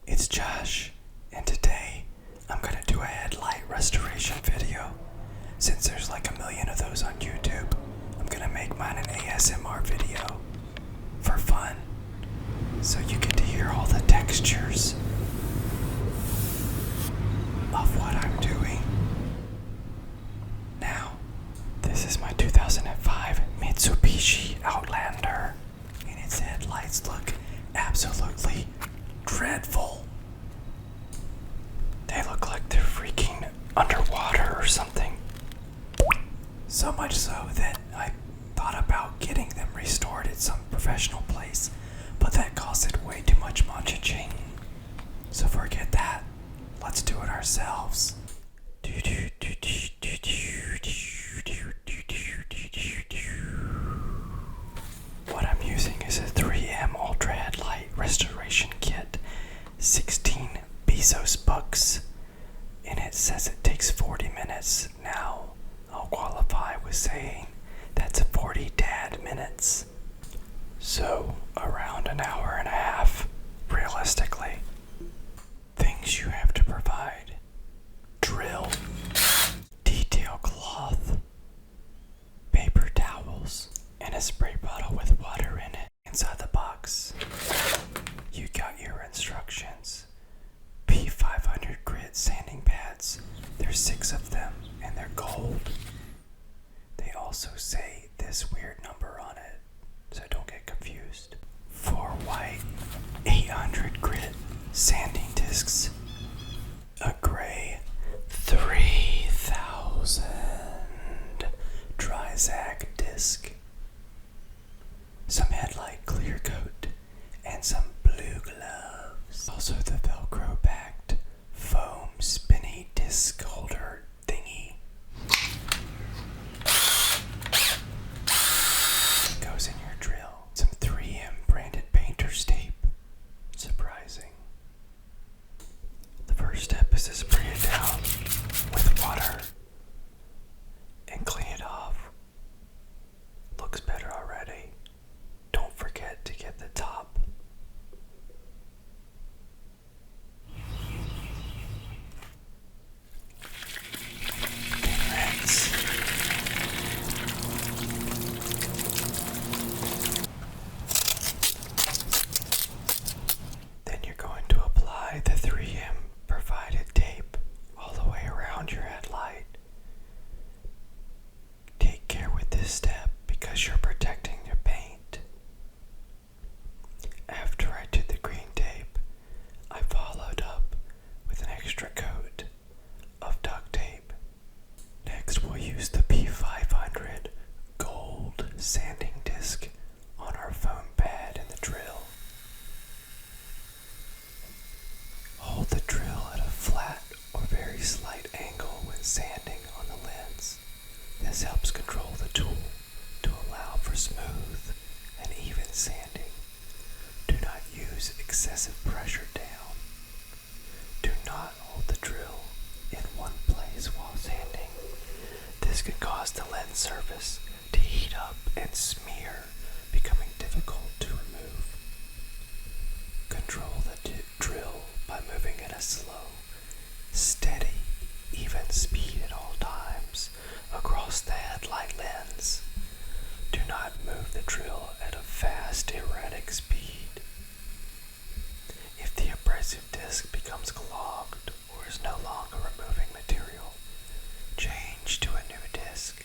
it's Josh, and today I'm gonna do a headlight restoration video. Since there's like a million of those on YouTube, I'm gonna make mine an ASMR video for fun, so you get to hear all the textures of what I'm doing. Now, this is my 2005 Mitsubishi Outlander, and its headlights look absolutely dreadful. They look like they're freaking underwater or something. So much so that I thought about getting them restored at some professional place, but that costed way too much cha-ching. So forget that. Let's do it ourselves. What I'm using is a 3M Ultra Headlight Restoration Kit, 16 pesos bucks, and it says it takes 40 minutes. Now, I'll qualify with saying that's 40 dad minutes. So, around an hour and a half, realistically. Things you have to provide: drill, detail cloth, paper towels, and a spray bottle with water in it. Inside the box, you got your instructions. P500 grit sanding pads. There's 6 of them, and they're gold. They also say this weird number on it, so don't get confused. 4 white 800 grit sanding discs. A gray 3000 dry zag disc. Some headlight clear coat, and some blue gloves. Also the Velcro backed foam spinny disc holder thingy. Goes in your drill. Some 3M branded painter's tape. Surprising. The first step is to spray it down with water and clean it off. Looks better already. Don't forget to get the top. Then rinse. Then you're going to apply the 3M provided tape all the way around your headlight. Take care with this step because you're protecting your paint. After I did the green tape, I followed up with an extra coat of duct tape. Next, we'll use the P500 gold sanding disc on our foam pad in the drill. Hold the drill at a flat or very slight angle when sanding on the lens. This helps control the tool to allow for smooth and even sanding. Do not use excessive pressure down. Do not hold the drill in one place while sanding. This can cause the lens surface to heat up and smear, becoming difficult to remove. Control the drill by moving at a slow, steady, even speed at all times across the headlight lens. Do not move the drill at a fast, erratic speed. If the abrasive disc becomes clogged or is no longer removing material, change to a new disc.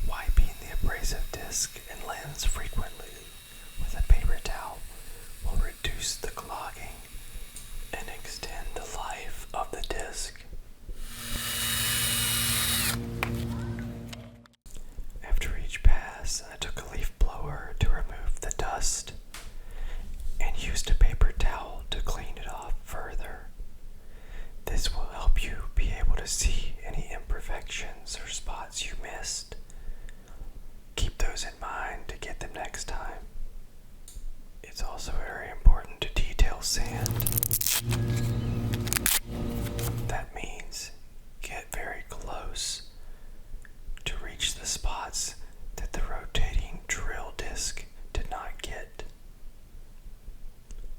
Wiping the abrasive disc and lens frequently with a paper towel will reduce the clogging and extend the life of the disc. After each pass, I took a leaf blower to remove the dust and used a paper towel to clean it off further. This will help you be able to see any imperfections or spots you missed. Keep those in mind to get them next time. It's also very important to detail sand. That means get very close to reach the spots that the rotating drill disc did not get.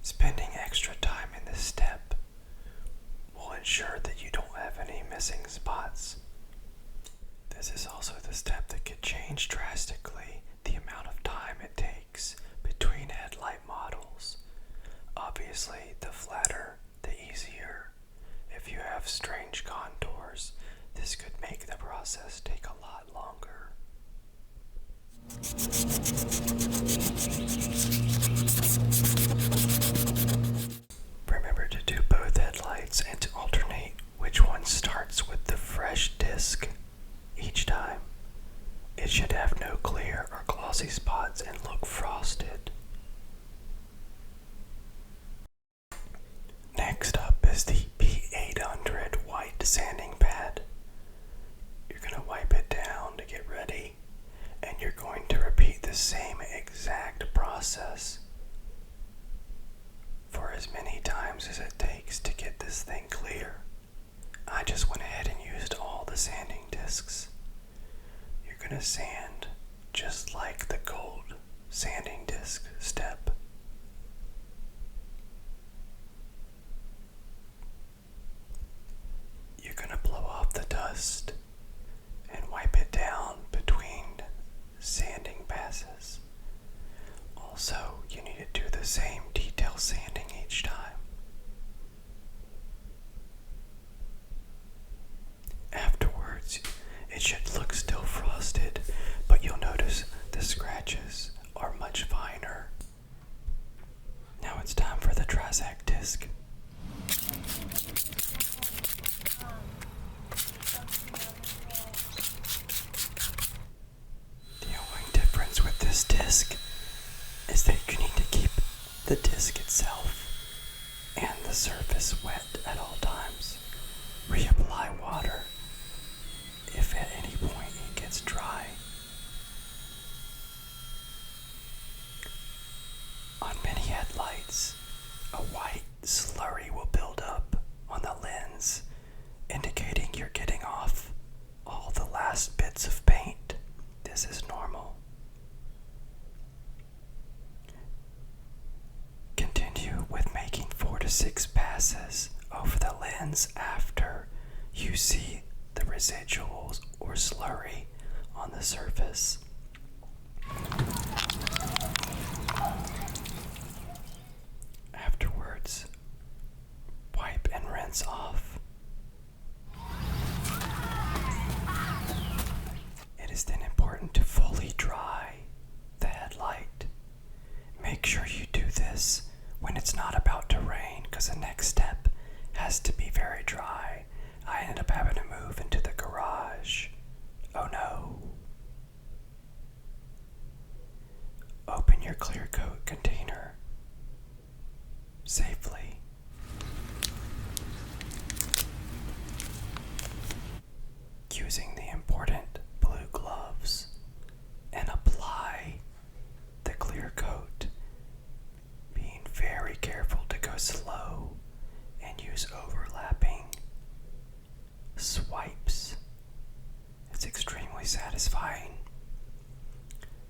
Spending extra extra time in this step will ensure that you don't have any missing spots. This is also the step that could change drastically the amount of time it takes between headlight models. Obviously, the flatter, the easier. If you have strange contours, this could make the process take a lot longer. Remember to do both headlights and to alternate which one starts with the fresh disc each time. It should have no clear or glossy spots and look frosted. Next up is the P800 white sanding pad. You're going to wipe it down to get ready, and you're going to repeat the same exact process for as many times as it takes to get this thing clear. I just went ahead and used all the sanding discs. You're going to sand just like the gold sanding disc step. You're going to blow off the dust and wipe it down between sanding passes. Also, you need to do the same detail sanding each time. Afterwards, it should look still frosted, but you'll notice the scratches are much finer. Now it's time for the Trizac disc. The only difference with this disc is that you need to keep the disc itself and the surface wet at all times. Reapply water if at any point it gets dry. On many headlights, a white slurry will build up on the lens, indicating you're getting off all the last bits of paint. This is normal. Continue with making 4 to 6 passes over the lens after you see the residuals or slurry on the surface. Afterwards, wipe and rinse off. It is then important to fully dry the headlight. Make sure you do this when it's not about to rain, because the next step has to be very dry. I ended up having to move into the garage. Oh no. Open your clear coat container safely. Using the important blue gloves, and apply the clear coat, being very careful to go slow and use overlapping swipes. It's extremely satisfying.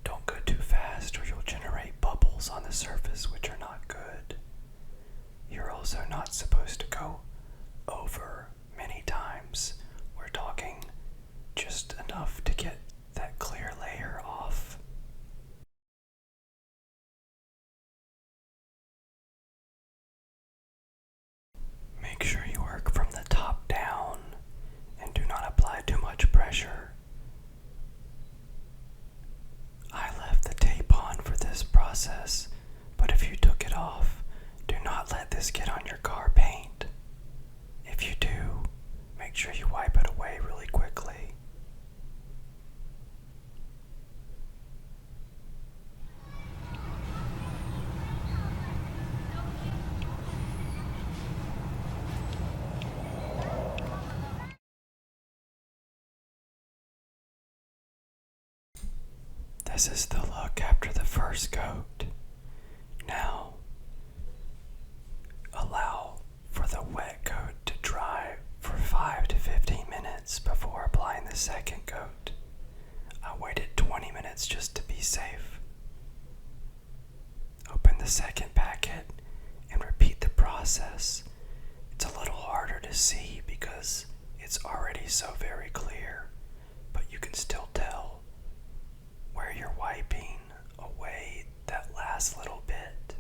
Don't go too fast or you'll generate bubbles on the surface, which are not good. You're also not supposed to go over many times. We're talking just enough to get that clear layer off. Make sure you work from the top down and do not apply too much pressure. I left the tape on for this process, but if you took it off, do not let this get on your car paint. If you do, make sure you wipe it away really quickly. This is the look after the first coat. Now, allow for the wet coat to dry for 5 to 15 minutes before applying the second coat. I waited 20 minutes just to be safe. Open the second packet and repeat the process process. It's a little harder to see because it's already so very clear, but you can still tell where you're wiping away that last little bit.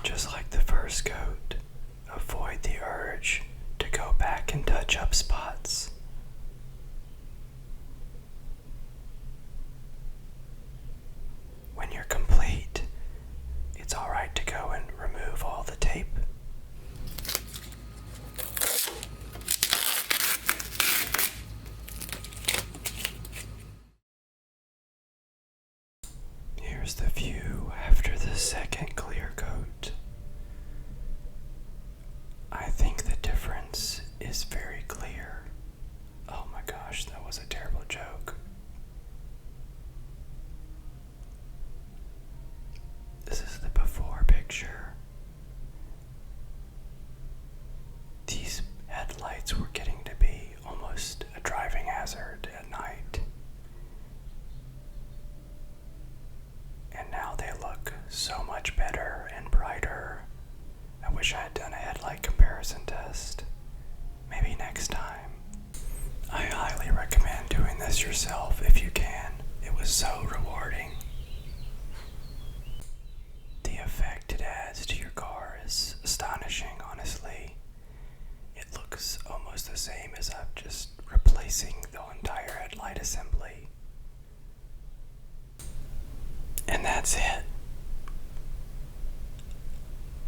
Just like the first coat, avoid the urge to go back and touch up spots. When you're complete, it's alright to go and remove all the tape. Here's the view after the second clear coat. I think the difference is very clear. Oh my gosh, that was a terrible joke. This is the before picture. These headlights were getting to be almost a driving hazard at night. And now they look so much better and brighter. I wish I had done a headlight comparison test. Maybe next time. I highly recommend doing this yourself if you can. It was so rewarding. The effect it adds to your car is astonishing, honestly. It looks almost the same as I'm just replacing the entire headlight assembly. And that's it.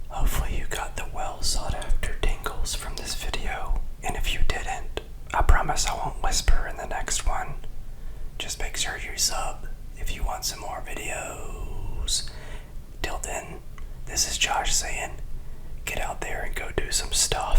Hopefully you got the well sought after tingles from this video, and if you didn't, I promise I won't whisper in the next one. Just make sure you sub if you want some more videos. Till then, this is Josh saying, get out there and go do some stuff.